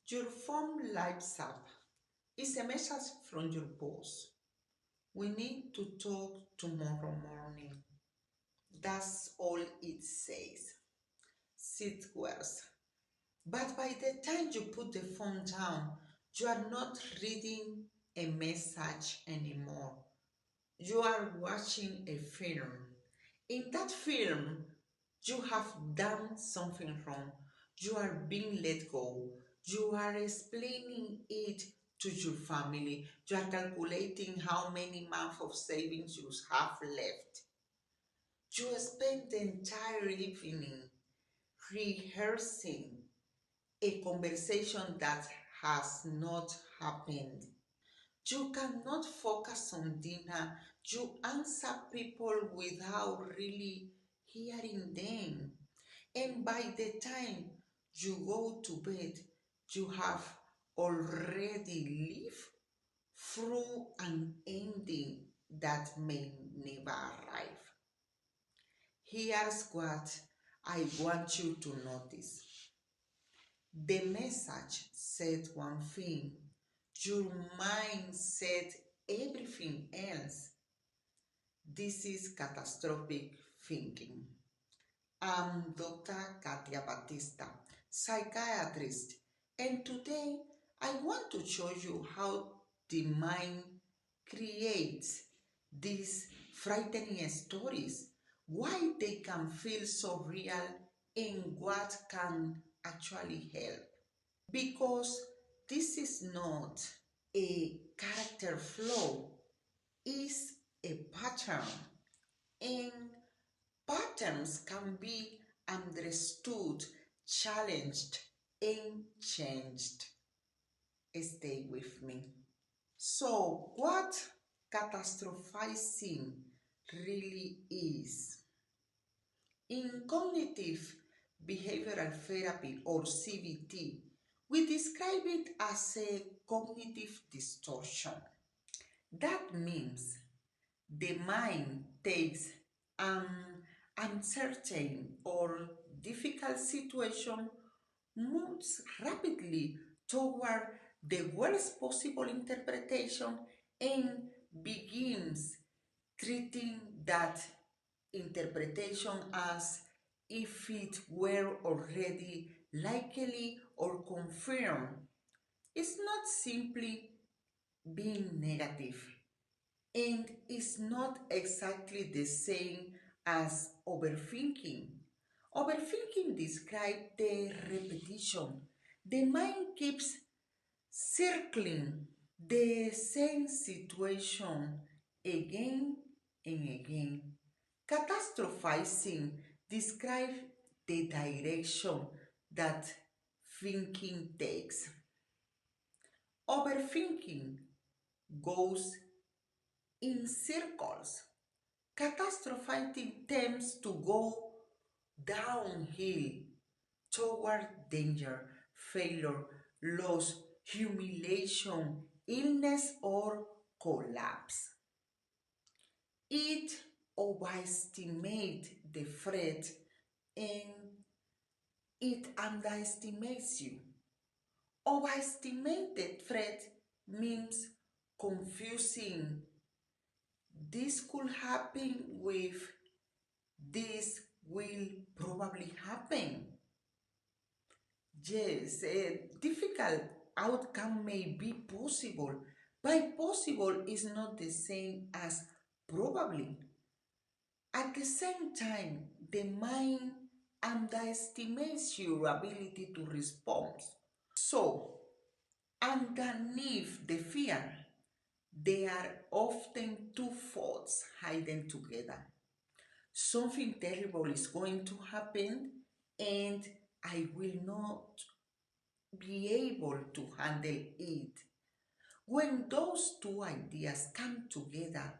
Your phone lights up. It's a message from your boss. We need to talk tomorrow morning. That's all it says. Sit worse. But by the time you put the phone down, you are not reading a message anymore. You are watching a film. In that film, you have done something wrong. You are being let go. You are explaining it to your family. You are calculating how many months of savings you have left. You spend the entire evening rehearsing a conversation that has not happened. You cannot focus on dinner. You answer people without really hearing them. And by the time you go to bed, you have already lived through an ending that may never arrive. Here's what I want you to notice. The message said one thing, your mind said everything else. This is catastrophic thinking. I'm Dr. Katia Batista, psychiatrist, and today I want to show you how the mind creates these frightening stories, why they can feel so real, and what can actually help. Because this is not a character flaw, it's a pattern, and patterns can be understood, challenged, and changed. Stay with me. So, what catastrophizing really is? In cognitive behavioral therapy or CBT, we describe it as a cognitive distortion. That means the mind takes an uncertain or difficult situation, moves rapidly toward the worst possible interpretation, and begins treating that interpretation as if it were already likely or confirmed. It's not simply being negative, and it's not exactly the same as overthinking. Overthinking describes the repetition. The mind keeps circling the same situation again and again. Catastrophizing describes the direction that thinking takes. Overthinking goes in circles. Catastrophizing tends to go downhill toward danger, failure, loss, humiliation, illness, or collapse. It overestimates the threat and it underestimates you. Overestimate the threat means confusing this could happen with this will probably happen. Yes, a difficult outcome may be possible, but possible is not the same as probably. At the same time, the mind underestimates your ability to respond. So, underneath the fear, there are often two thoughts hidden together. Something terrible is going to happen and I will not be able to handle it. When those two ideas come together,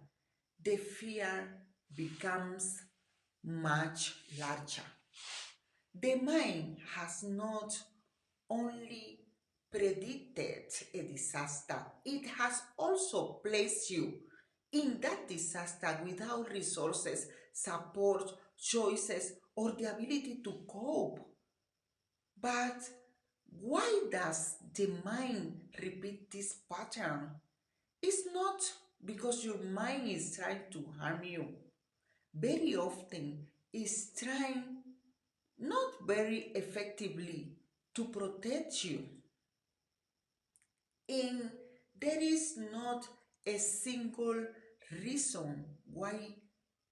the fear becomes much larger. The mind has not only predicted a disaster, it has also placed you in that disaster without resources, support, choices, or the ability to cope. But Why does the mind repeat this pattern? It's not because your mind is trying to harm you. Very often, it's trying not very effectively to protect you. And there is not a single reason why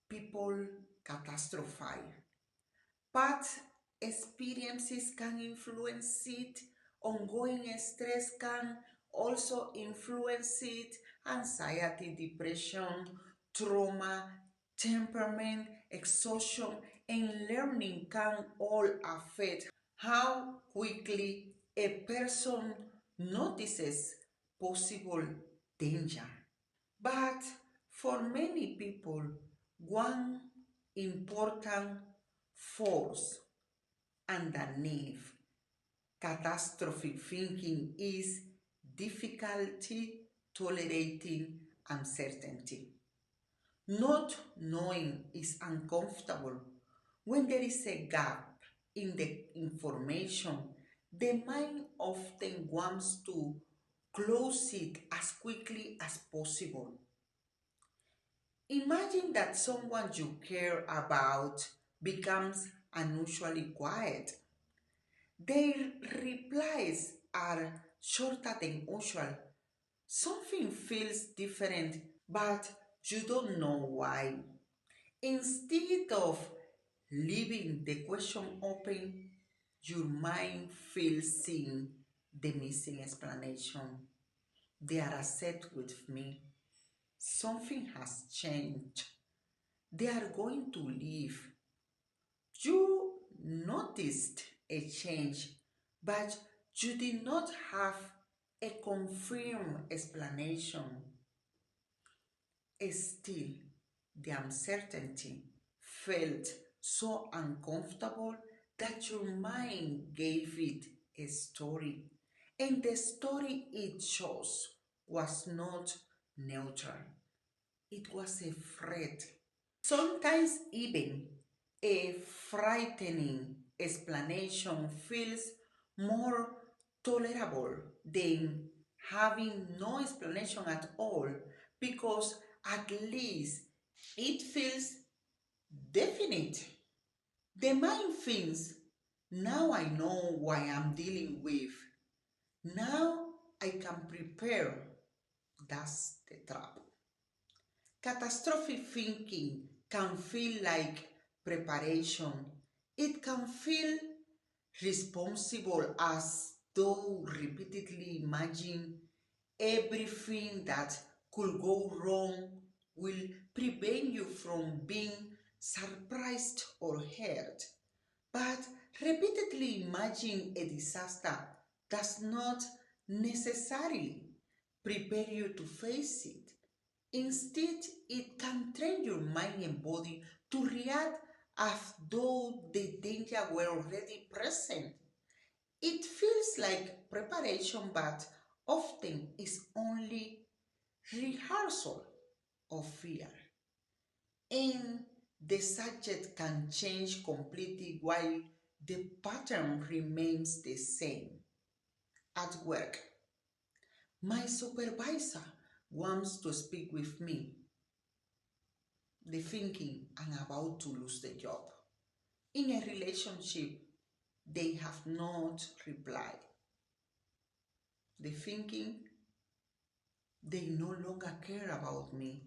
people catastrophize. Past experiences can influence it, ongoing stress can also influence it, anxiety, depression, trauma, temperament, exhaustion, and learning can all affect how quickly a person notices possible danger. But for many people, one important force underneath catastrophic thinking is difficulty tolerating uncertainty. Not knowing is uncomfortable. When there is a gap in the information, the mind often wants to close it as quickly as possible. Imagine that someone you care about becomes unusually quiet. Their replies are shorter than usual. Something feels different, but you don't know why. Instead of leaving the question open, your mind fills in the missing explanation. They are upset with me. Something has changed. They are going to leave. You noticed a change, but you did not have a confirmed explanation. Still, the uncertainty felt so uncomfortable that your mind gave it a story, and the story it chose was not neutral. It was a threat. Sometimes even a frightening explanation feels more tolerable than having no explanation at all, because at least it feels definite. The mind thinks, now I know why I'm dealing with. Now I can prepare. That's the trap. Catastrophic thinking can feel like preparation. It can feel responsible, as though repeatedly imagine everything that could go wrong will prevent you from being surprised or hurt. But repeatedly imagining a disaster does not necessarily prepare you to face it. Instead, it can train your mind and body to react as though the danger were already present. It feels like preparation, but often is only rehearsal of fear. And the subject can change completely while the pattern remains the same. At work, my supervisor wants to speak with me. The thinking, I'm about to lose the job. In a relationship, they have not replied. The thinking, they no longer care about me.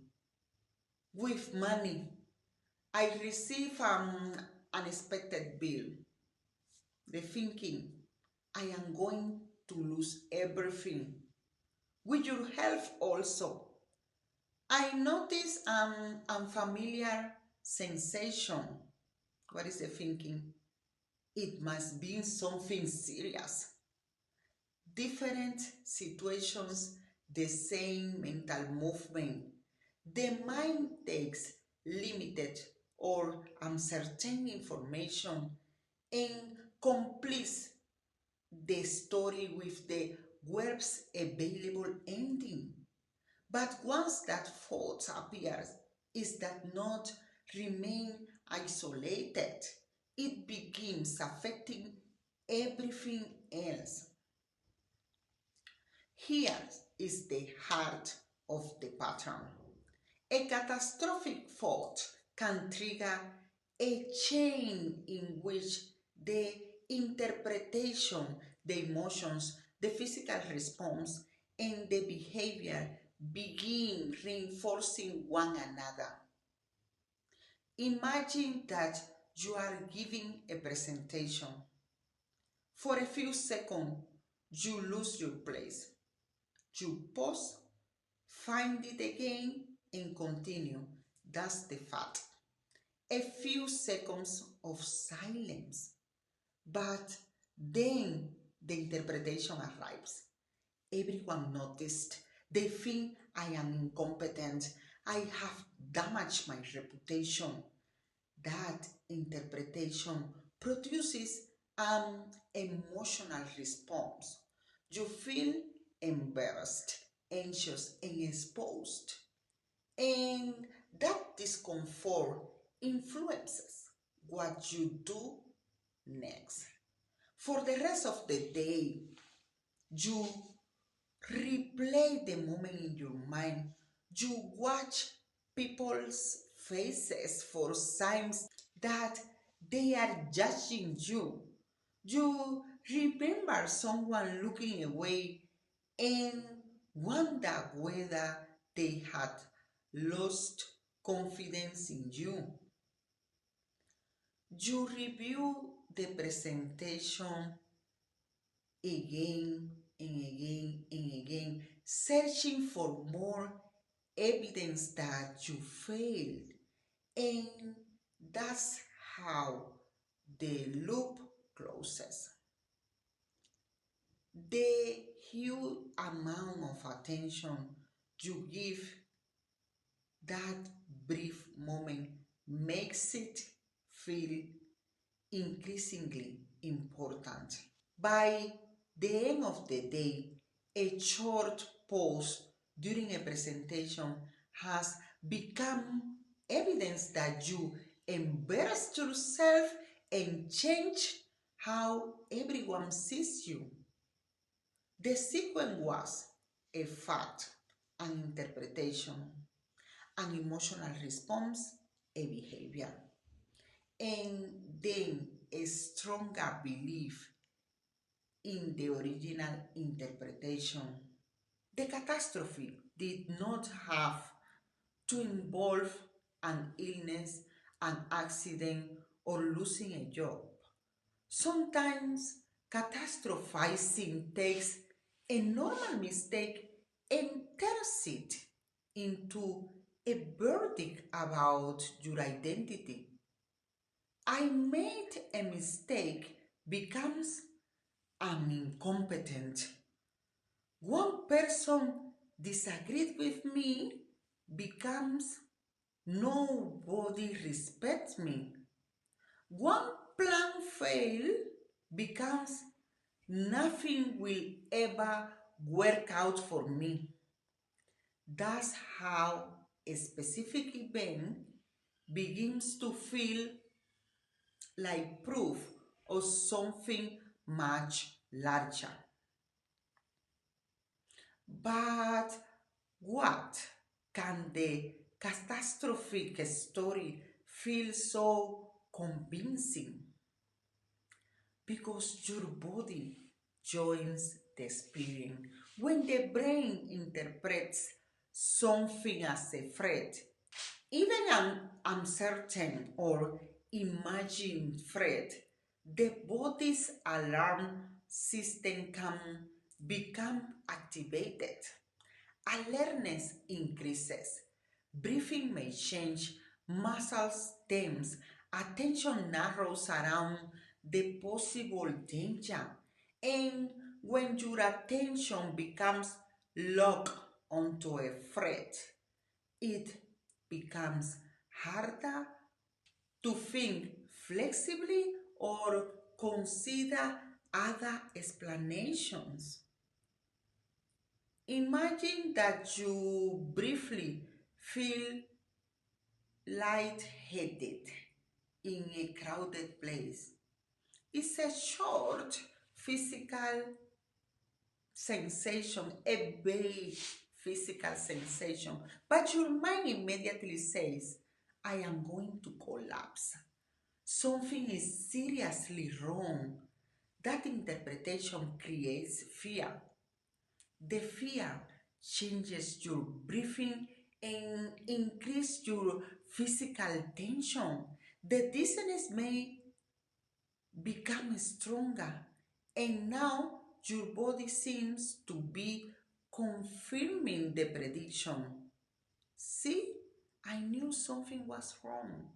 With money, I receive an unexpected bill. The thinking, I am going to lose everything. With your help also, I notice an unfamiliar sensation. What is the thinking? It must be something serious. Different situations, the same mental movement. The mind takes limited or uncertain information and completes the story with the worst available ending. But once that fault appears, it does not remain isolated. It begins affecting everything else. Here is the heart of the pattern. A catastrophic thought can trigger a chain in which the interpretation, the emotions, the physical response, and the behavior begin reinforcing one another. Imagine that you are giving a presentation. For a few seconds, you lose your place. You pause, find it again, and continue. That's the fact. A few seconds of silence. But then the interpretation arrives. Everyone noticed. They think I am incompetent. I have damaged my reputation. That interpretation produces an emotional response. You feel embarrassed, anxious, and exposed. And that discomfort influences what you do next. For the rest of the day, you replay the moment in your mind. You watch people's faces for signs that they are judging you. You remember someone looking away and wonder whether they had lost confidence in you. You review the presentation again and again and again, searching for more evidence that you failed. And that's how the loop closes. The huge amount of attention you give that brief moment makes it feel increasingly important. By the end of the day, a short pause during a presentation has become evidence that you embarrassed yourself and change how everyone sees you. The sequence was a fact, an interpretation, an emotional response, a behavior, and then a stronger belief in the original interpretation. The catastrophe did not have to involve an illness, an accident, or losing a job. Sometimes catastrophizing takes a normal mistake and turns it into a verdict about your identity. I made a mistake becomes I'm incompetent. One person disagreed with me becomes nobody respects me. One plan failed becomes nothing will ever work out for me. That's how a specific event begins to feel like proof of something much larger. But what can the catastrophic story feel so convincing? Because your body joins the experience. When the brain interprets something as a threat, even an uncertain or imagined threat, the body's alarm system can become activated. Alertness increases. Breathing may change, muscles tense, attention narrows around the possible danger. And when your attention becomes locked onto a threat, it becomes harder to think flexibly or consider other explanations. Imagine that you briefly feel lightheaded in a crowded place. It's a short physical sensation, a vague physical sensation, but your mind immediately says, I am going to collapse. Something is seriously wrong. That interpretation creates fear. The fear changes your breathing and increases your physical tension. The dizziness may become stronger, and now your body seems to be confirming the prediction. See, I knew something was wrong.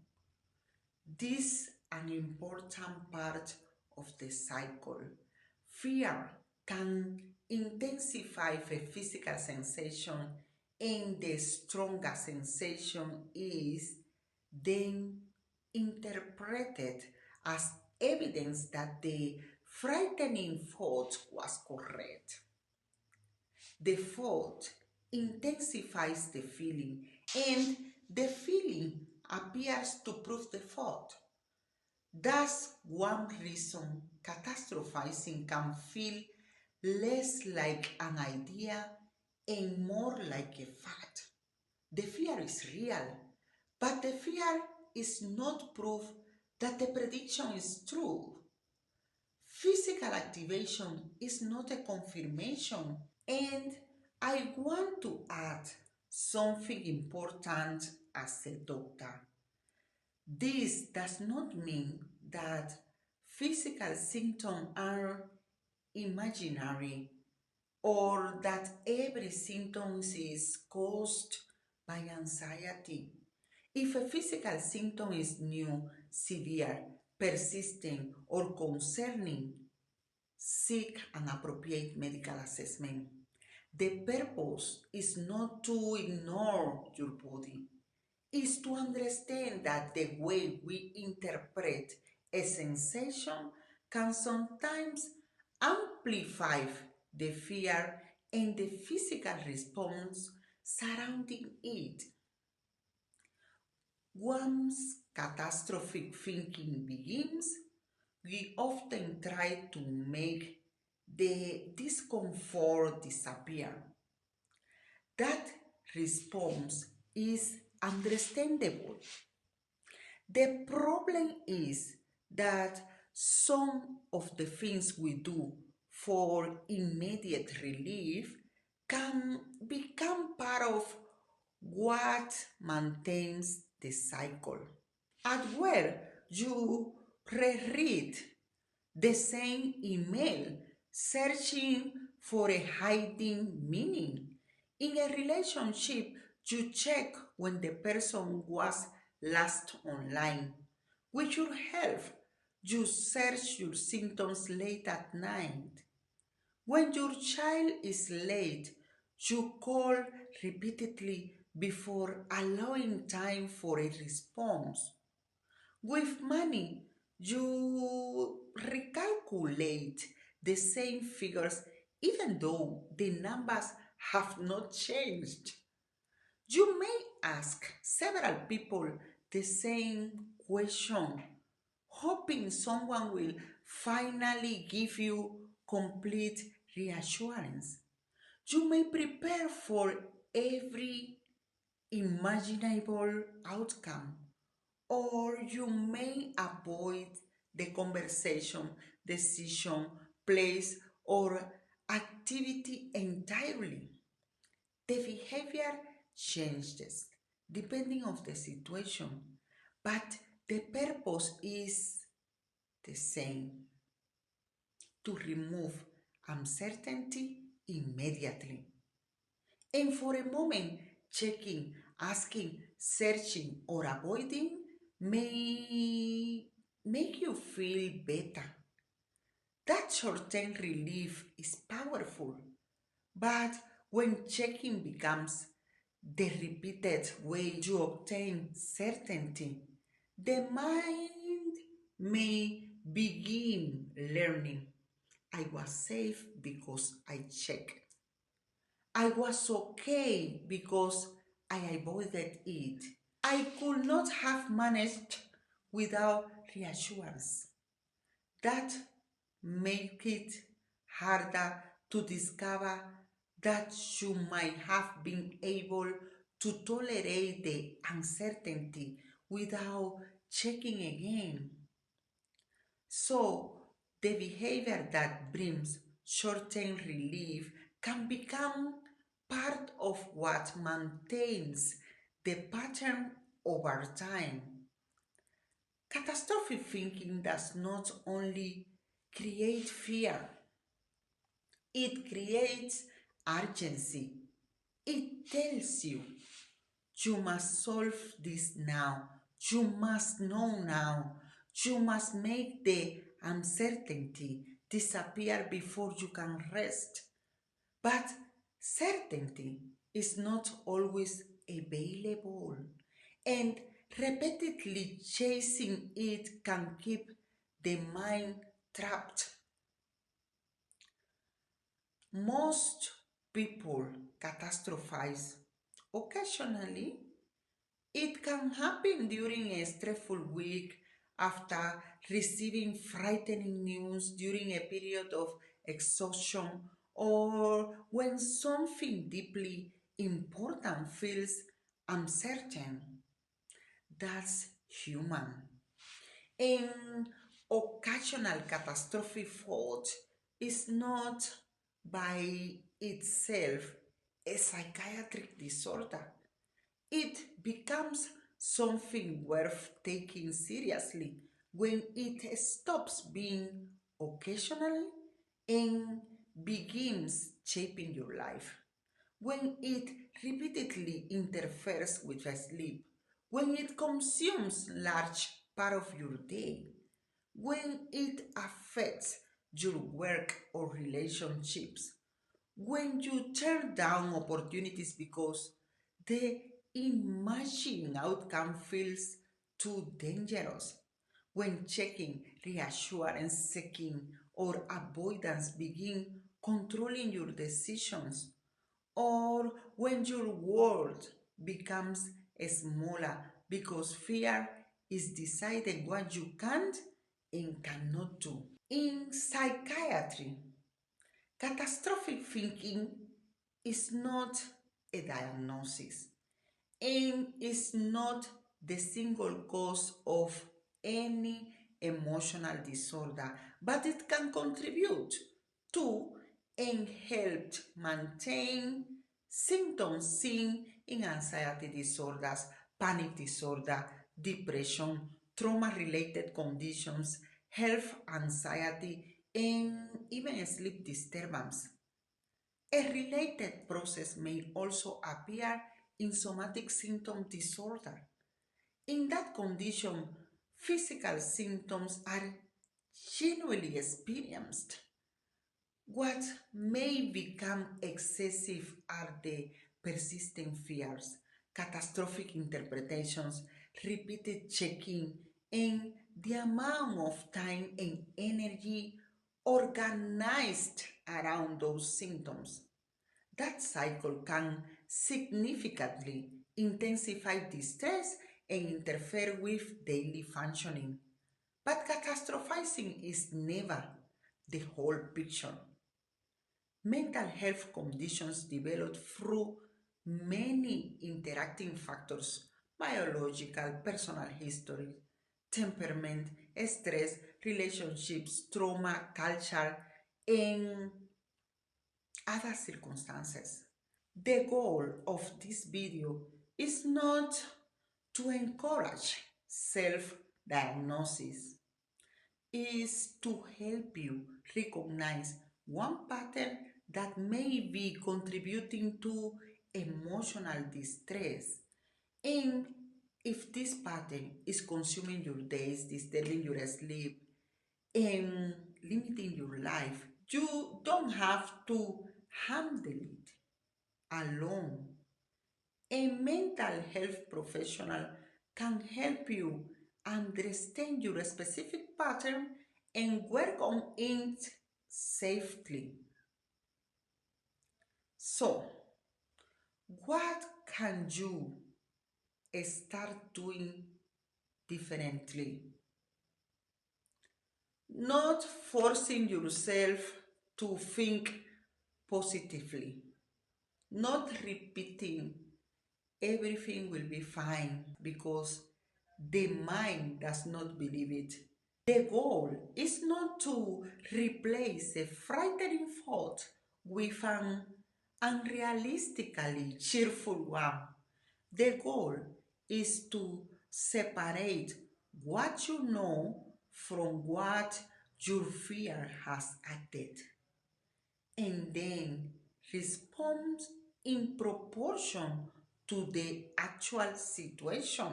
This is an important part of the cycle. Fear can intensify the physical sensation, and the stronger sensation is then interpreted as evidence that the frightening thought was correct. The thought intensifies the feeling, and the feeling appears to prove the thought. That's one reason catastrophizing can feel less like an idea and more like a fact. The fear is real, but the fear is not proof that the prediction is true. Physical activation is not a confirmation, and I want to add something important as a doctor. This does not mean that physical symptoms are imaginary or that every symptom is caused by anxiety. If a physical symptom is new, severe, persistent, or concerning, seek an appropriate medical assessment. The purpose is not to ignore your body. Is to understand that the way we interpret a sensation can sometimes amplify the fear and the physical response surrounding it. Once catastrophic thinking begins, we often try to make the discomfort disappear. That response is understandable. The problem is that some of the things we do for immediate relief can become part of what maintains the cycle. At where you reread the same email searching for a hiding meaning. In a relationship, you check when the person was last online. With your help, you search your symptoms late at night. When your child is late, you call repeatedly before allowing time for a response. With money, you recalculate the same figures even though the numbers have not changed. You may ask several people the same question, hoping someone will finally give you complete reassurance. You may prepare for every imaginable outcome, or you may avoid the conversation, decision, place, or activity entirely. The behavior changes depending on the situation, but the purpose is the same: to remove uncertainty immediately. And for a moment, checking, asking, searching, or avoiding may make you feel better. That short-term relief is powerful, but when checking becomes the repeated way you obtain certainty, the mind may begin learning. I was safe because I checked. I was okay because I avoided it. I could not have managed without reassurance. That makes it harder to discover that you might have been able to tolerate the uncertainty without checking again. So, the behavior that brings short-term relief can become part of what maintains the pattern over time. Catastrophic thinking does not only create fear, it creates urgency. It tells you, you must solve this now. You must know now. You must make the uncertainty disappear before you can rest. But certainty is not always available, and repeatedly chasing it can keep the mind trapped. Most people catastrophize occasionally. It can happen during a stressful week, after receiving frightening news, during a period of exhaustion, or when something deeply important feels uncertain. That's human. An occasional catastrophic fault is not by itself a psychiatric disorder. It becomes something worth taking seriously when it stops being occasional and begins shaping your life. When it repeatedly interferes with sleep, when it consumes large part of your day, when it affects your work or relationships, when you turn down opportunities because the imagined outcome feels too dangerous, when checking, reassurance seeking, or avoidance begin controlling your decisions, or when your world becomes smaller because fear is deciding what you can't and cannot do. In psychiatry, catastrophic thinking is not a diagnosis and is not the single cause of any emotional disorder, but it can contribute to and help maintain symptoms seen in anxiety disorders, panic disorder, depression, trauma-related conditions, health anxiety, and even sleep disturbance. A related process may also appear in somatic symptom disorder. In that condition, physical symptoms are genuinely experienced. What may become excessive are the persistent fears, catastrophic interpretations, repeated checking, and the amount of time and energy organized around those symptoms. That cycle can significantly intensify distress and interfere with daily functioning. But catastrophizing is never the whole picture. Mental health conditions develop through many interacting factors: biological, personal history, temperament, stress, relationships, trauma, culture, and other circumstances. The goal of this video is not to encourage self-diagnosis, is to help you recognize one pattern that may be contributing to emotional distress. And if this pattern is consuming your days, disturbing your sleep, and limiting your life, you don't have to handle it alone. A mental health professional can help you understand your specific pattern and work on it safely. So, what can you start doing differently? Not forcing yourself to think positively, not repeating everything will be fine because the mind does not believe it. The goal is not to replace a frightening thought with an unrealistically cheerful one. The goal is to separate what you know from what your fear has added, and then respond in proportion to the actual situation.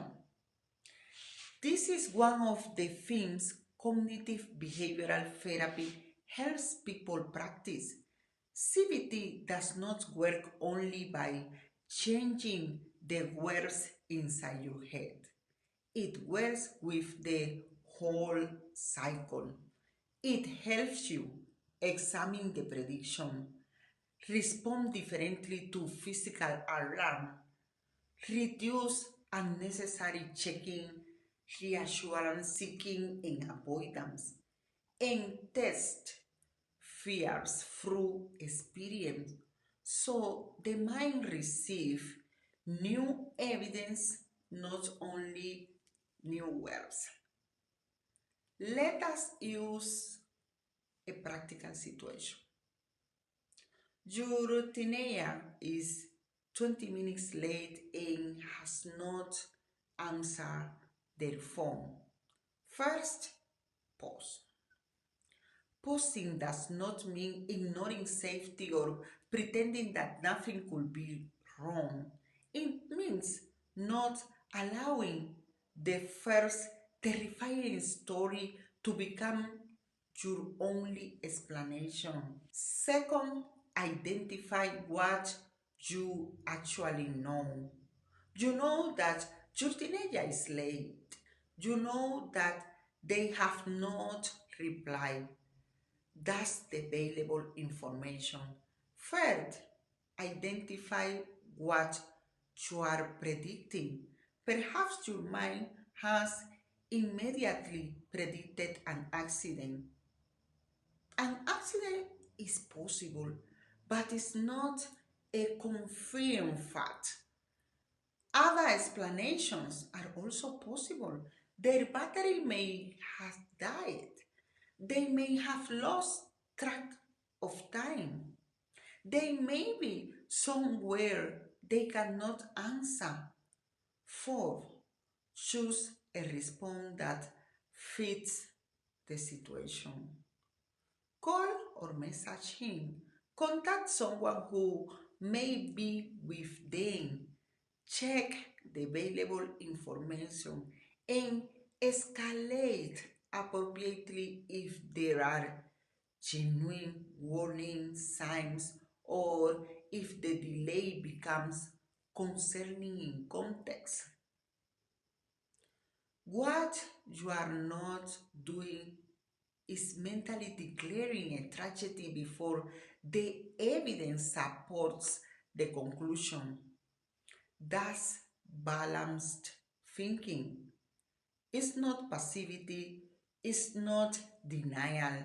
This is one of the themes cognitive behavioral therapy helps people practice. CBT does not work only by changing the words inside your head. It works with the whole cycle. It helps you examine the prediction, respond differently to physical alarm, reduce unnecessary checking, reassurance seeking, and avoidance, and test fears through experience so the mind receives new evidence, not only new words. Let us use a practical situation. Your teenager is 20 minutes late and has not answered their phone. First, pause. Pausing does not mean ignoring safety or pretending that nothing could be wrong. It means not allowing the first terrifying story to become your only explanation. Second, identify what you actually know. You know that your teenager is late. You know that they have not replied. That's the available information. Third, identify what you are predicting. Perhaps your mind has immediately predicted an accident. An accident is possible, but it's not a confirmed fact. Other explanations are also possible. Their battery may have died. They may have lost track of time. They may be somewhere they cannot answer. Fourth, choose a response that fits the situation. Call or message him. Contact someone who may be with them. Check the available information and escalate appropriately if there are genuine warning signs or if the delay becomes concerning in context. What you are not doing is mentally declaring a tragedy before the evidence supports the conclusion. That's balanced thinking. It's not passivity, it's not denial,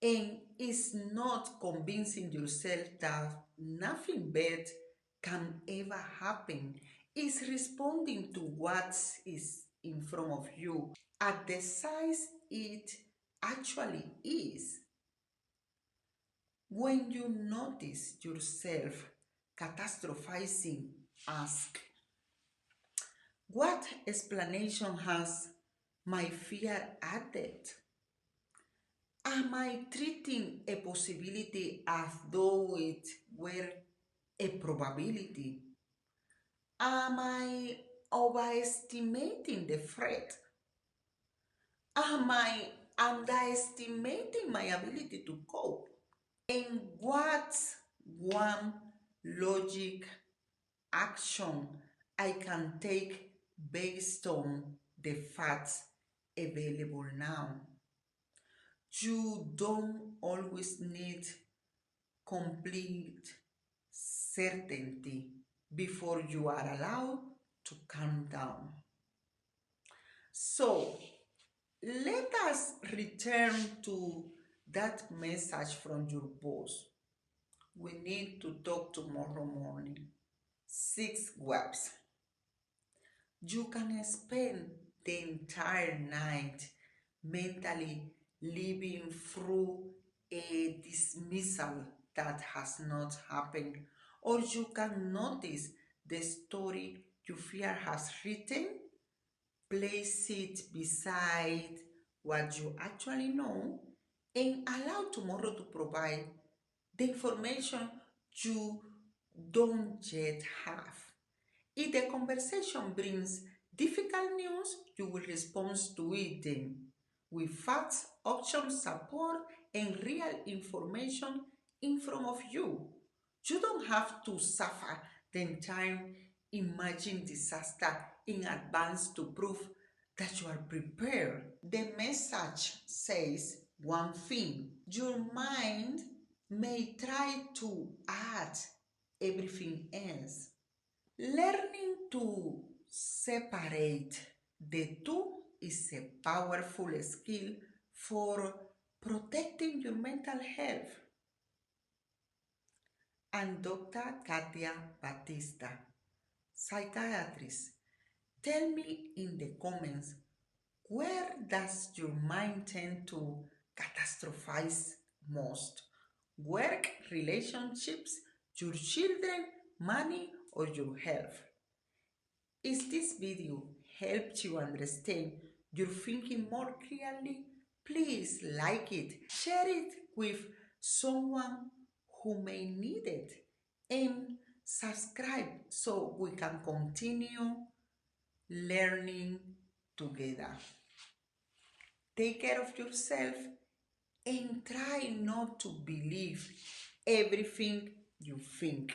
and it's not convincing yourself that nothing bad can ever happen. It's responding to what is in front of you at the size it actually is. When you notice yourself catastrophizing, ask, what explanation has my fear added? Am I treating a possibility as though it were a probability? Am I overestimating the threat? Am I underestimating my ability to cope? And what's one logic action I can take based on the facts available now? You don't always need complete certainty before you are allowed to calm down. So, let us return to that message from your boss. We need to talk tomorrow morning. 6 webs. You can spend the entire night mentally living through a dismissal that has not happened, or you can notice the story you fear has written, place it beside what you actually know, and allow tomorrow to provide the information you don't yet have. If the conversation brings difficult news, you will respond to it then with facts, options, support, and real information in front of you. You don't have to suffer the entire imagined disaster in advance to prove that you are prepared. The message says one thing. Your mind may try to add everything else. Learning to separate the two is a powerful skill for protecting your mental health. And Dr. Katia Batista, psychiatrist, tell me in the comments, where does your mind tend to catastrophize most? Work, relationships, your children, money, or your health? If this video helped you understand your thinking more clearly, please like it, share it with someone who may need it, and subscribe so we can continue learning together. Take care of yourself and try not to believe everything you think.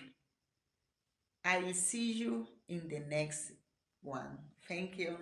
I will see you in the next one. Thank you.